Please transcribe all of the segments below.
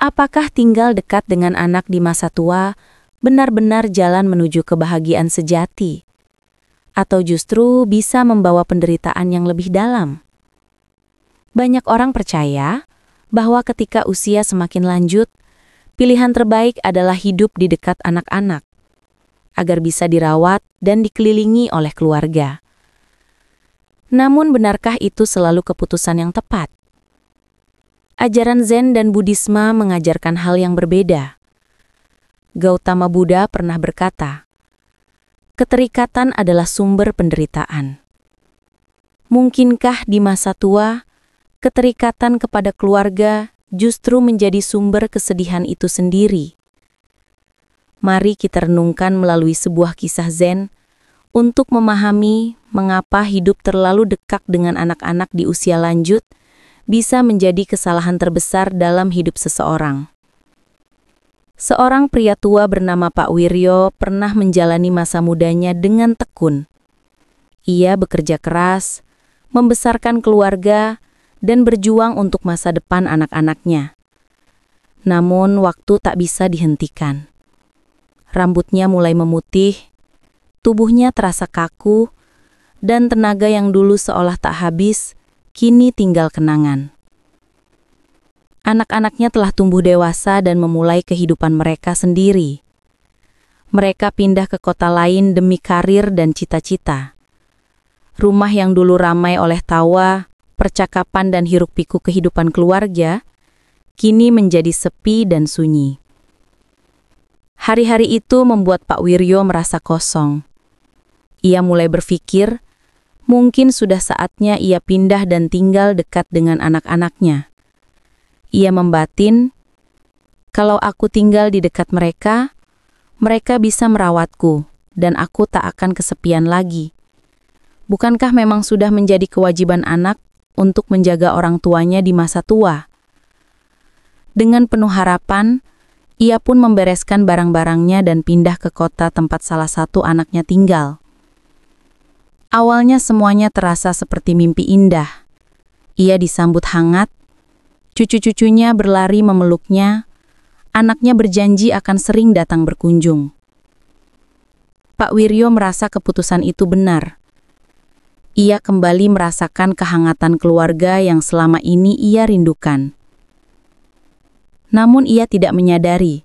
Apakah tinggal dekat dengan anak di masa tua benar-benar jalan menuju kebahagiaan sejati? Atau justru bisa membawa penderitaan yang lebih dalam? Banyak orang percaya bahwa ketika usia semakin lanjut, pilihan terbaik adalah hidup di dekat anak-anak, agar bisa dirawat dan dikelilingi oleh keluarga. Namun benarkah itu selalu keputusan yang tepat? Ajaran Zen dan Buddhisme mengajarkan hal yang berbeda. Gautama Buddha pernah berkata, keterikatan adalah sumber penderitaan. Mungkinkah di masa tua, keterikatan kepada keluarga justru menjadi sumber kesedihan itu sendiri? Mari kita renungkan melalui sebuah kisah Zen untuk memahami mengapa hidup terlalu dekat dengan anak-anak di usia lanjut bisa menjadi kesalahan terbesar dalam hidup seseorang. Seorang pria tua bernama Pak Wiryo pernah menjalani masa mudanya dengan tekun. Ia bekerja keras, membesarkan keluarga, dan berjuang untuk masa depan anak-anaknya. Namun waktu tak bisa dihentikan. Rambutnya mulai memutih, tubuhnya terasa kaku, dan tenaga yang dulu seolah tak habis, kini tinggal kenangan. Anak-anaknya telah tumbuh dewasa dan memulai kehidupan mereka sendiri. Mereka pindah ke kota lain demi karir dan cita-cita. Rumah yang dulu ramai oleh tawa, percakapan dan hiruk-pikuk kehidupan keluarga, kini menjadi sepi dan sunyi. Hari-hari itu membuat Pak Wiryo merasa kosong. Ia mulai berpikir, mungkin sudah saatnya ia pindah dan tinggal dekat dengan anak-anaknya. Ia membatin, kalau aku tinggal di dekat mereka, mereka bisa merawatku, dan aku tak akan kesepian lagi. Bukankah memang sudah menjadi kewajiban anak untuk menjaga orang tuanya di masa tua? Dengan penuh harapan, ia pun membereskan barang-barangnya dan pindah ke kota tempat salah satu anaknya tinggal. Awalnya semuanya terasa seperti mimpi indah. Ia disambut hangat, cucu-cucunya berlari memeluknya, anaknya berjanji akan sering datang berkunjung. Pak Wiryo merasa keputusan itu benar. Ia kembali merasakan kehangatan keluarga yang selama ini ia rindukan. Namun ia tidak menyadari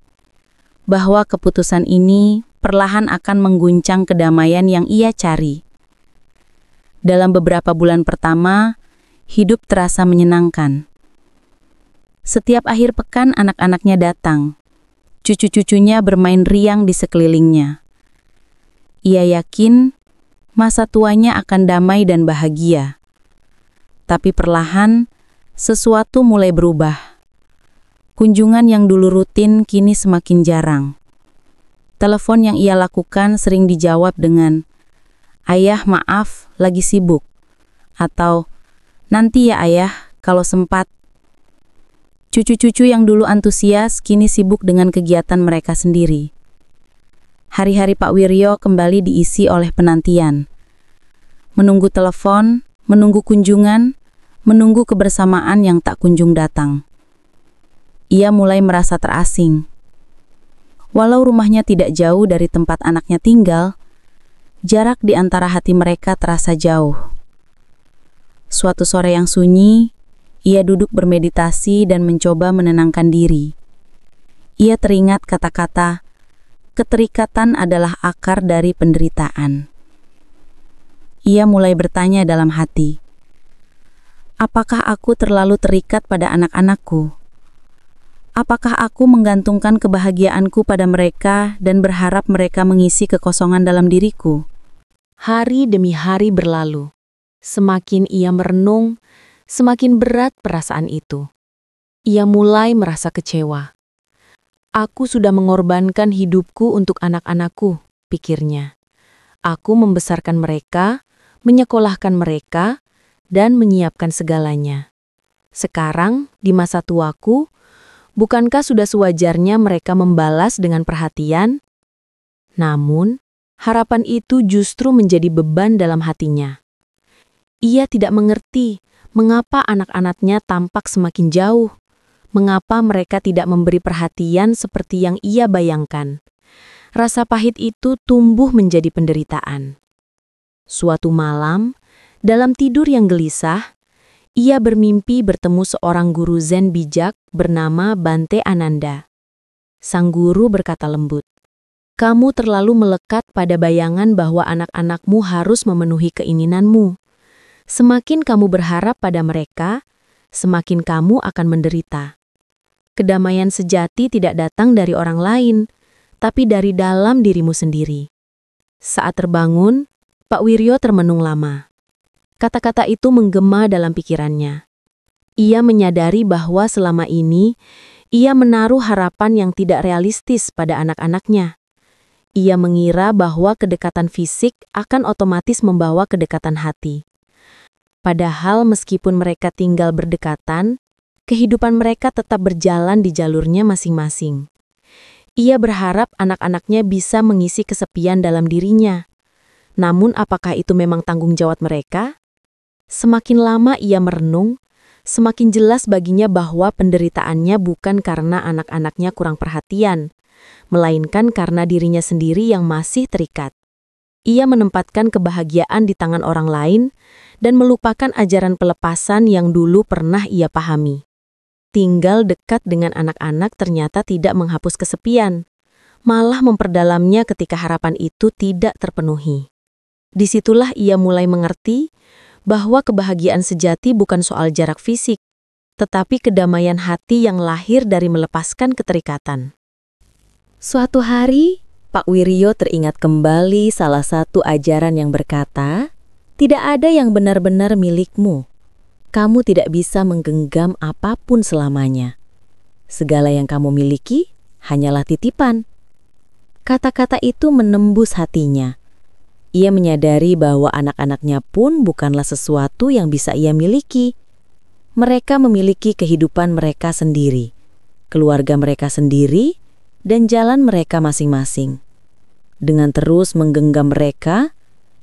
bahwa keputusan ini perlahan akan mengguncang kedamaian yang ia cari. Dalam beberapa bulan pertama, hidup terasa menyenangkan. Setiap akhir pekan anak-anaknya datang. Cucu-cucunya bermain riang di sekelilingnya. Ia yakin masa tuanya akan damai dan bahagia. Tapi perlahan, sesuatu mulai berubah. Kunjungan yang dulu rutin kini semakin jarang. Telepon yang ia lakukan sering dijawab dengan, "Ayah, maaf, lagi sibuk." Atau, "Nanti ya ayah, kalau sempat." Cucu-cucu yang dulu antusias kini sibuk dengan kegiatan mereka sendiri. Hari-hari Pak Wiryo kembali diisi oleh penantian. Menunggu telepon, menunggu kunjungan, menunggu kebersamaan yang tak kunjung datang. Ia mulai merasa terasing. Walau rumahnya tidak jauh dari tempat anaknya tinggal, jarak di antara hati mereka terasa jauh. Suatu sore yang sunyi, ia duduk bermeditasi dan mencoba menenangkan diri. Ia teringat kata-kata, keterikatan adalah akar dari penderitaan. Ia mulai bertanya dalam hati, apakah aku terlalu terikat pada anak-anakku? Apakah aku menggantungkan kebahagiaanku pada mereka dan berharap mereka mengisi kekosongan dalam diriku? Hari demi hari berlalu. Semakin ia merenung, semakin berat perasaan itu. Ia mulai merasa kecewa. Aku sudah mengorbankan hidupku untuk anak-anakku, pikirnya. Aku membesarkan mereka, menyekolahkan mereka, dan menyiapkan segalanya. Sekarang, di masa tuaku, bukankah sudah sewajarnya mereka membalas dengan perhatian? Namun, harapan itu justru menjadi beban dalam hatinya. Ia tidak mengerti mengapa anak-anaknya tampak semakin jauh, Mengapa mereka tidak memberi perhatian seperti yang ia bayangkan? Rasa pahit itu tumbuh menjadi penderitaan. Suatu malam, dalam tidur yang gelisah, ia bermimpi bertemu seorang guru Zen bijak bernama Bante Ananda. Sang guru berkata lembut, "Kamu terlalu melekat pada bayangan bahwa anak-anakmu harus memenuhi keinginanmu. Semakin kamu berharap pada mereka, semakin kamu akan menderita. Kedamaian sejati tidak datang dari orang lain, tapi dari dalam dirimu sendiri." Saat terbangun, Pak Wiryo termenung lama. Kata-kata itu menggema dalam pikirannya. Ia menyadari bahwa selama ini, ia menaruh harapan yang tidak realistis pada anak-anaknya. Ia mengira bahwa kedekatan fisik akan otomatis membawa kedekatan hati. Padahal meskipun mereka tinggal berdekatan, kehidupan mereka tetap berjalan di jalurnya masing-masing. Ia berharap anak-anaknya bisa mengisi kesepian dalam dirinya. Namun apakah itu memang tanggung jawab mereka? Semakin lama ia merenung, semakin jelas baginya bahwa penderitaannya bukan karena anak-anaknya kurang perhatian, melainkan karena dirinya sendiri yang masih terikat. Ia menempatkan kebahagiaan di tangan orang lain dan melupakan ajaran pelepasan yang dulu pernah ia pahami. Tinggal dekat dengan anak-anak ternyata tidak menghapus kesepian, malah memperdalamnya ketika harapan itu tidak terpenuhi. Disitulah ia mulai mengerti bahwa kebahagiaan sejati bukan soal jarak fisik, tetapi kedamaian hati yang lahir dari melepaskan keterikatan. Suatu hari, Pak Wiryo teringat kembali salah satu ajaran yang berkata, "Tidak ada yang benar-benar milikmu. Kamu tidak bisa menggenggam apapun selamanya. Segala yang kamu miliki hanyalah titipan." Kata-kata itu menembus hatinya. Ia menyadari bahwa anak-anaknya pun bukanlah sesuatu yang bisa ia miliki. Mereka memiliki kehidupan mereka sendiri, keluarga mereka sendiri, dan jalan mereka masing-masing. Dengan terus menggenggam mereka,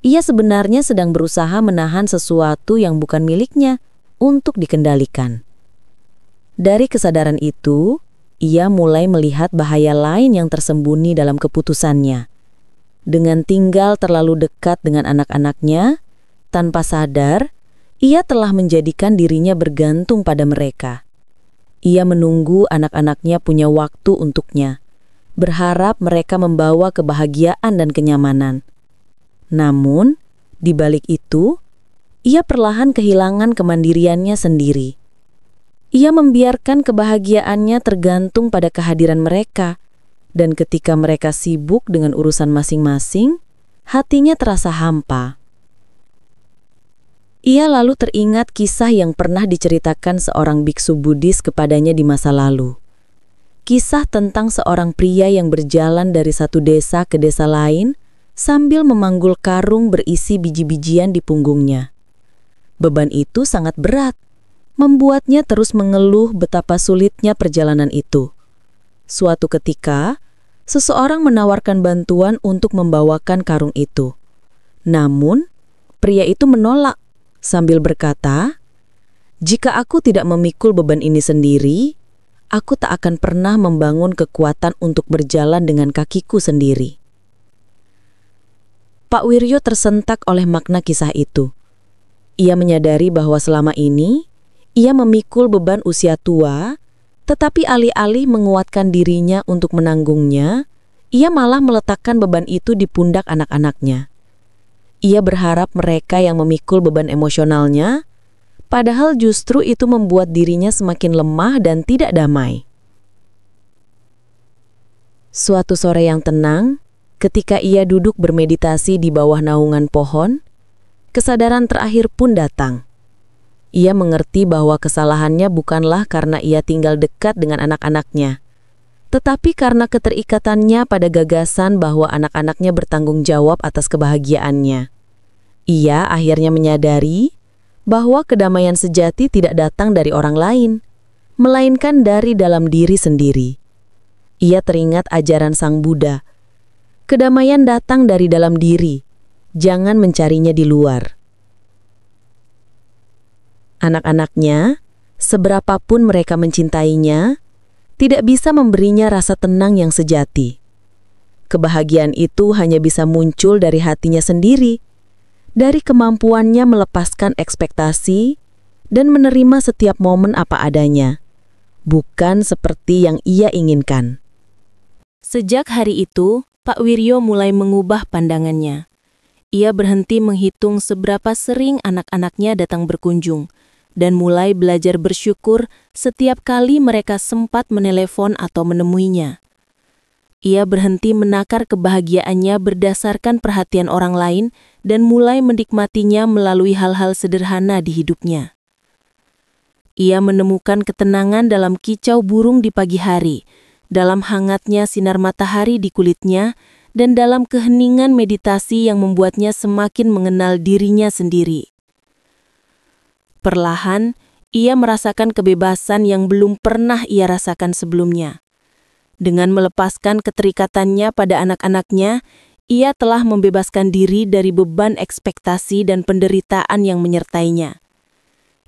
ia sebenarnya sedang berusaha menahan sesuatu yang bukan miliknya untuk dikendalikan. Dari kesadaran itu, ia mulai melihat bahaya lain yang tersembunyi dalam keputusannya. Dengan tinggal terlalu dekat dengan anak-anaknya, tanpa sadar, ia telah menjadikan dirinya bergantung pada mereka. Ia menunggu anak-anaknya punya waktu untuknya, berharap mereka membawa kebahagiaan dan kenyamanan. Namun, di balik itu, ia perlahan kehilangan kemandiriannya sendiri. Ia membiarkan kebahagiaannya tergantung pada kehadiran mereka, dan ketika mereka sibuk dengan urusan masing-masing, hatinya terasa hampa. Ia lalu teringat kisah yang pernah diceritakan seorang biksu Buddhis kepadanya di masa lalu. Kisah tentang seorang pria yang berjalan dari satu desa ke desa lain sambil memanggul karung berisi biji-bijian di punggungnya. Beban itu sangat berat, membuatnya terus mengeluh betapa sulitnya perjalanan itu. Suatu ketika, seseorang menawarkan bantuan untuk membawakan karung itu. Namun, pria itu menolak sambil berkata, "Jika aku tidak memikul beban ini sendiri, aku tak akan pernah membangun kekuatan untuk berjalan dengan kakiku sendiri." Pak Wiryo tersentak oleh makna kisah itu. Ia menyadari bahwa selama ini, ia memikul beban usia tua, tetapi alih-alih menguatkan dirinya untuk menanggungnya, ia malah meletakkan beban itu di pundak anak-anaknya. Ia berharap mereka yang memikul beban emosionalnya, padahal justru itu membuat dirinya semakin lemah dan tidak damai. Suatu sore yang tenang, ketika ia duduk bermeditasi di bawah naungan pohon, kesadaran terakhir pun datang. Ia mengerti bahwa kesalahannya bukanlah karena ia tinggal dekat dengan anak-anaknya, tetapi karena keterikatannya pada gagasan bahwa anak-anaknya bertanggung jawab atas kebahagiaannya. Ia akhirnya menyadari bahwa kedamaian sejati tidak datang dari orang lain, melainkan dari dalam diri sendiri. Ia teringat ajaran Sang Buddha. Kedamaian datang dari dalam diri, jangan mencarinya di luar. Anak-anaknya, Seberapapun mereka mencintainya, tidak bisa memberinya rasa tenang yang sejati. Kebahagiaan itu hanya bisa muncul dari hatinya sendiri, dari kemampuannya melepaskan ekspektasi dan menerima setiap momen apa adanya, bukan seperti yang ia inginkan. Sejak hari itu, Pak Wiryo mulai mengubah pandangannya. Ia berhenti menghitung seberapa sering anak-anaknya datang berkunjung, dan mulai belajar bersyukur setiap kali mereka sempat menelepon atau menemuinya. Ia berhenti menakar kebahagiaannya berdasarkan perhatian orang lain dan mulai menikmatinya melalui hal-hal sederhana di hidupnya. Ia menemukan ketenangan dalam kicau burung di pagi hari, dalam hangatnya sinar matahari di kulitnya, dan dalam keheningan meditasi yang membuatnya semakin mengenal dirinya sendiri. Perlahan, ia merasakan kebebasan yang belum pernah ia rasakan sebelumnya. Dengan melepaskan keterikatannya pada anak-anaknya, ia telah membebaskan diri dari beban ekspektasi dan penderitaan yang menyertainya.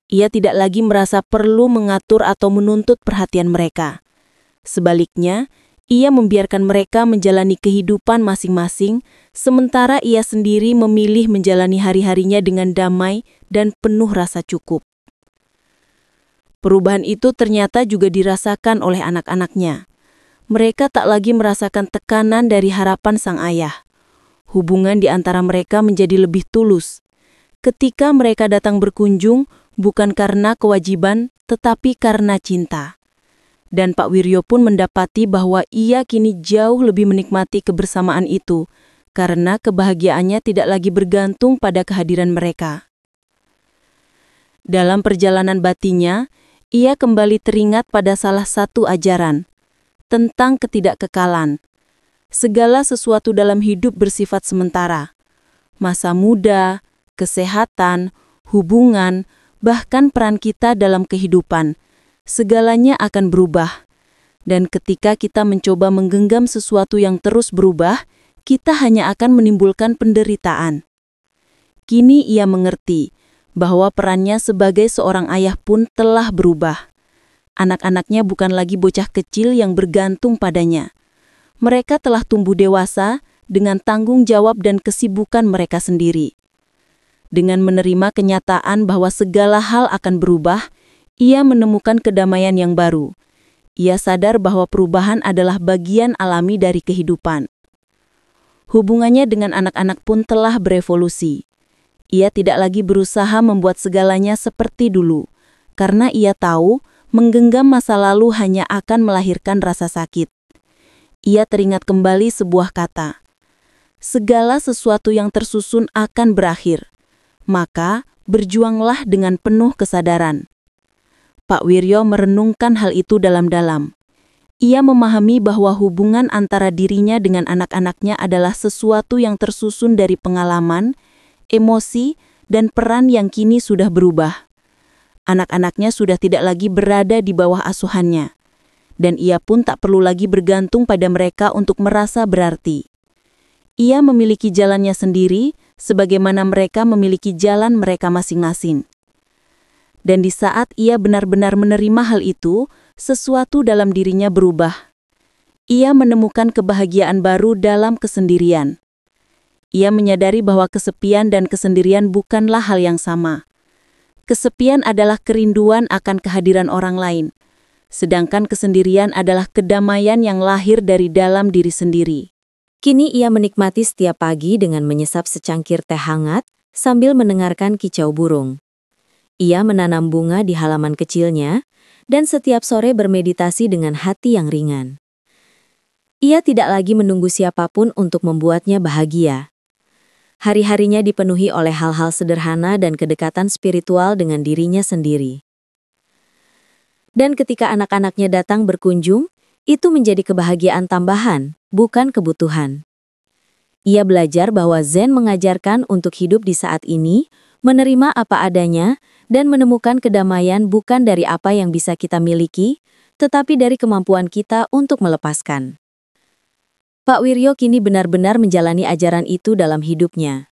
Ia tidak lagi merasa perlu mengatur atau menuntut perhatian mereka. Sebaliknya, ia membiarkan mereka menjalani kehidupan masing-masing, sementara ia sendiri memilih menjalani hari-harinya dengan damai dan penuh rasa cukup. Perubahan itu ternyata juga dirasakan oleh anak-anaknya. Mereka tak lagi merasakan tekanan dari harapan sang ayah. Hubungan di antara mereka menjadi lebih tulus. Ketika mereka datang berkunjung, bukan karena kewajiban, tetapi karena cinta. Dan Pak Wiryo pun mendapati bahwa ia kini jauh lebih menikmati kebersamaan itu, karena kebahagiaannya tidak lagi bergantung pada kehadiran mereka. Dalam perjalanan batinnya, ia kembali teringat pada salah satu ajaran, tentang ketidakkekalan. Segala sesuatu dalam hidup bersifat sementara. Masa muda, kesehatan, hubungan, bahkan peran kita dalam kehidupan, segalanya akan berubah. Dan ketika kita mencoba menggenggam sesuatu yang terus berubah, kita hanya akan menimbulkan penderitaan. Kini ia mengerti bahwa perannya sebagai seorang ayah pun telah berubah. Anak-anaknya bukan lagi bocah kecil yang bergantung padanya. Mereka telah tumbuh dewasa dengan tanggung jawab dan kesibukan mereka sendiri. Dengan menerima kenyataan bahwa segala hal akan berubah, ia menemukan kedamaian yang baru. Ia sadar bahwa perubahan adalah bagian alami dari kehidupan. Hubungannya dengan anak-anak pun telah berevolusi. Ia tidak lagi berusaha membuat segalanya seperti dulu, karena ia tahu menggenggam masa lalu hanya akan melahirkan rasa sakit. Ia teringat kembali sebuah kata, segala sesuatu yang tersusun akan berakhir, maka berjuanglah dengan penuh kesadaran. Pak Wiryo merenungkan hal itu dalam-dalam. Ia memahami bahwa hubungan antara dirinya dengan anak-anaknya adalah sesuatu yang tersusun dari pengalaman, emosi, dan peran yang kini sudah berubah. Anak-anaknya sudah tidak lagi berada di bawah asuhannya, dan ia pun tak perlu lagi bergantung pada mereka untuk merasa berarti. Ia memiliki jalannya sendiri, sebagaimana mereka memiliki jalan mereka masing-masing. Dan di saat ia benar-benar menerima hal itu, sesuatu dalam dirinya berubah. Ia menemukan kebahagiaan baru dalam kesendirian. Ia menyadari bahwa kesepian dan kesendirian bukanlah hal yang sama. Kesepian adalah kerinduan akan kehadiran orang lain, sedangkan kesendirian adalah kedamaian yang lahir dari dalam diri sendiri. Kini ia menikmati setiap pagi dengan menyesap secangkir teh hangat sambil mendengarkan kicau burung. Ia menanam bunga di halaman kecilnya, dan setiap sore bermeditasi dengan hati yang ringan. Ia tidak lagi menunggu siapapun untuk membuatnya bahagia. Hari-harinya dipenuhi oleh hal-hal sederhana dan kedekatan spiritual dengan dirinya sendiri. Dan ketika anak-anaknya datang berkunjung, itu menjadi kebahagiaan tambahan, bukan kebutuhan. Ia belajar bahwa Zen mengajarkan untuk hidup di saat ini, menerima apa adanya, dan menemukan kedamaian bukan dari apa yang bisa kita miliki, tetapi dari kemampuan kita untuk melepaskan. Pak Wiryo kini benar-benar menjalani ajaran itu dalam hidupnya.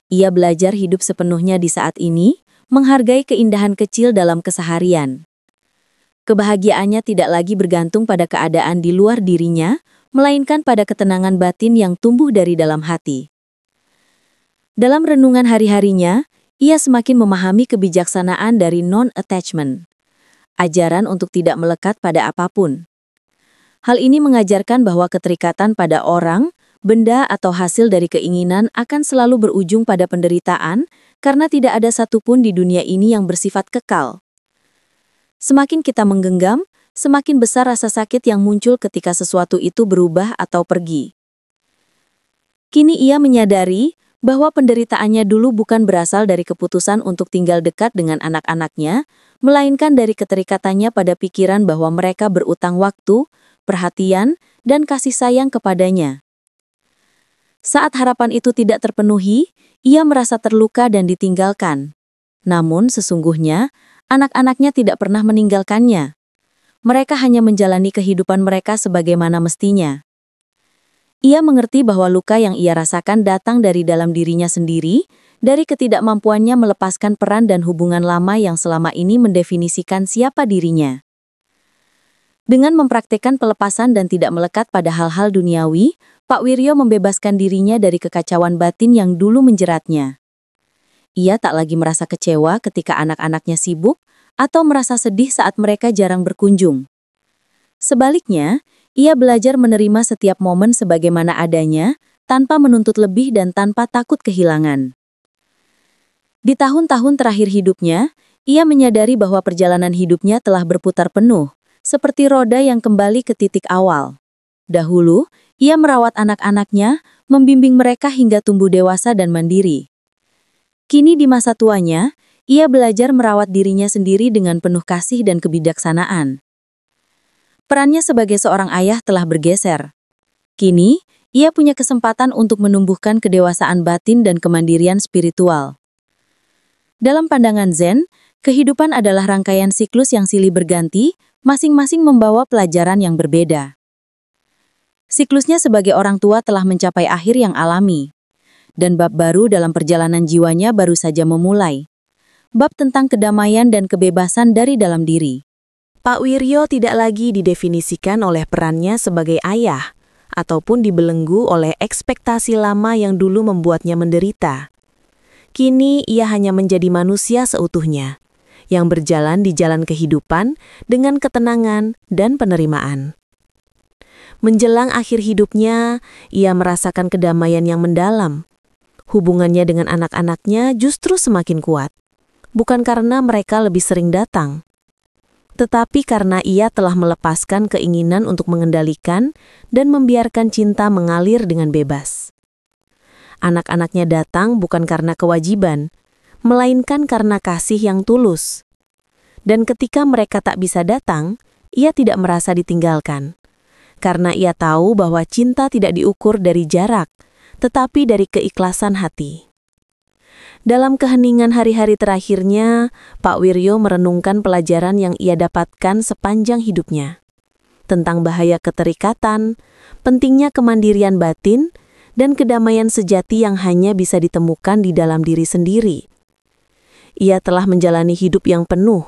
Ia belajar hidup sepenuhnya di saat ini, menghargai keindahan kecil dalam keseharian, Kebahagiaannya tidak lagi bergantung pada keadaan di luar dirinya, melainkan pada ketenangan batin yang tumbuh dari dalam hati. Dalam renungan hari-harinya, ia semakin memahami kebijaksanaan dari non-attachment, ajaran untuk tidak melekat pada apapun. Hal ini mengajarkan bahwa keterikatan pada orang, benda atau hasil dari keinginan akan selalu berujung pada penderitaan karena tidak ada satupun di dunia ini yang bersifat kekal. Semakin kita menggenggam, semakin besar rasa sakit yang muncul ketika sesuatu itu berubah atau pergi. Kini ia menyadari bahwa penderitaannya dulu bukan berasal dari keputusan untuk tinggal dekat dengan anak-anaknya, melainkan dari keterikatannya pada pikiran bahwa mereka berutang waktu, perhatian, dan kasih sayang kepadanya. Saat harapan itu tidak terpenuhi, ia merasa terluka dan ditinggalkan. Namun sesungguhnya, anak-anaknya tidak pernah meninggalkannya. Mereka hanya menjalani kehidupan mereka sebagaimana mestinya. Ia mengerti bahwa luka yang ia rasakan datang dari dalam dirinya sendiri, dari ketidakmampuannya melepaskan peran dan hubungan lama yang selama ini mendefinisikan siapa dirinya. Dengan mempraktikkan pelepasan dan tidak melekat pada hal-hal duniawi, Pak Wiryo membebaskan dirinya dari kekacauan batin yang dulu menjeratnya. Ia tak lagi merasa kecewa ketika anak-anaknya sibuk atau merasa sedih saat mereka jarang berkunjung. Sebaliknya, ia belajar menerima setiap momen sebagaimana adanya, tanpa menuntut lebih dan tanpa takut kehilangan. Di tahun-tahun terakhir hidupnya, ia menyadari bahwa perjalanan hidupnya telah berputar penuh, seperti roda yang kembali ke titik awal. Dahulu, ia merawat anak-anaknya, membimbing mereka hingga tumbuh dewasa dan mandiri. Kini di masa tuanya, ia belajar merawat dirinya sendiri dengan penuh kasih dan kebijaksanaan. Perannya sebagai seorang ayah telah bergeser. Kini, ia punya kesempatan untuk menumbuhkan kedewasaan batin dan kemandirian spiritual. Dalam pandangan Zen, kehidupan adalah rangkaian siklus yang silih berganti, masing-masing membawa pelajaran yang berbeda. Siklusnya sebagai orang tua telah mencapai akhir yang alami, dan bab baru dalam perjalanan jiwanya baru saja memulai. Bab tentang kedamaian dan kebebasan dari dalam diri. Pak Wiryo tidak lagi didefinisikan oleh perannya sebagai ayah, ataupun dibelenggu oleh ekspektasi lama yang dulu membuatnya menderita. Kini ia hanya menjadi manusia seutuhnya, yang berjalan di jalan kehidupan dengan ketenangan dan penerimaan. Menjelang akhir hidupnya, ia merasakan kedamaian yang mendalam. Hubungannya dengan anak-anaknya justru semakin kuat, bukan karena mereka lebih sering datang, tetapi karena ia telah melepaskan keinginan untuk mengendalikan dan membiarkan cinta mengalir dengan bebas. Anak-anaknya datang bukan karena kewajiban, melainkan karena kasih yang tulus. Dan ketika mereka tak bisa datang, ia tidak merasa ditinggalkan, karena ia tahu bahwa cinta tidak diukur dari jarak, tetapi dari keikhlasan hati. Dalam keheningan hari-hari terakhirnya, Pak Wiryo merenungkan pelajaran yang ia dapatkan sepanjang hidupnya, tentang bahaya keterikatan, pentingnya kemandirian batin, dan kedamaian sejati yang hanya bisa ditemukan di dalam diri sendiri. Ia telah menjalani hidup yang penuh,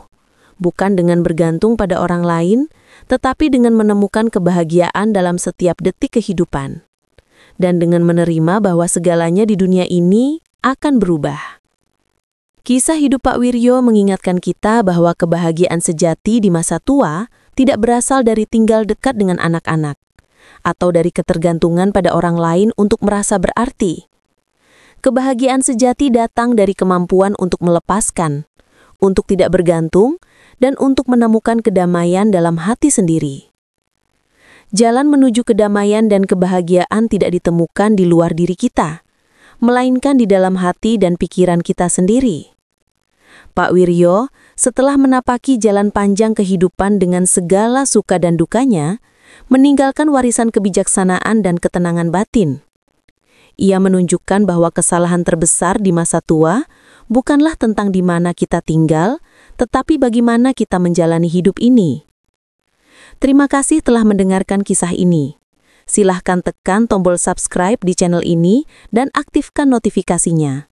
bukan dengan bergantung pada orang lain, tetapi dengan menemukan kebahagiaan dalam setiap detik kehidupan. Dan dengan menerima bahwa segalanya di dunia ini akan berubah. Kisah hidup Pak Wiryo mengingatkan kita bahwa kebahagiaan sejati di masa tua tidak berasal dari tinggal dekat dengan anak-anak, atau dari ketergantungan pada orang lain untuk merasa berarti. Kebahagiaan sejati datang dari kemampuan untuk melepaskan, untuk tidak bergantung, dan untuk menemukan kedamaian dalam hati sendiri. Jalan menuju kedamaian dan kebahagiaan tidak ditemukan di luar diri kita, melainkan di dalam hati dan pikiran kita sendiri. Pak Wiryo, setelah menapaki jalan panjang kehidupan dengan segala suka dan dukanya, meninggalkan warisan kebijaksanaan dan ketenangan batin. Ia menunjukkan bahwa kesalahan terbesar di masa tua bukanlah tentang di mana kita tinggal, tetapi bagaimana kita menjalani hidup ini. Terima kasih telah mendengarkan kisah ini. Silahkan tekan tombol subscribe di channel ini dan aktifkan notifikasinya.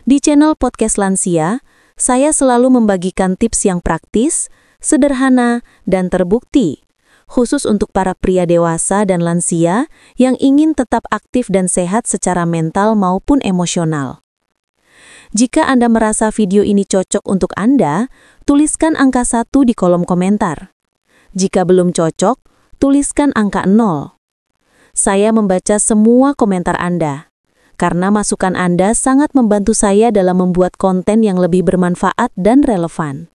Di channel Podcast Lansia, saya selalu membagikan tips yang praktis, sederhana, dan terbukti, khusus untuk para pria dewasa dan lansia yang ingin tetap aktif dan sehat secara mental maupun emosional. Jika Anda merasa video ini cocok untuk Anda, tuliskan angka 1 di kolom komentar. Jika belum cocok, tuliskan angka 0. Saya membaca semua komentar Anda, karena masukan Anda sangat membantu saya dalam membuat konten yang lebih bermanfaat dan relevan.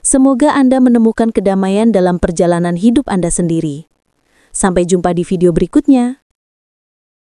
Semoga Anda menemukan kedamaian dalam perjalanan hidup Anda sendiri. Sampai jumpa di video berikutnya.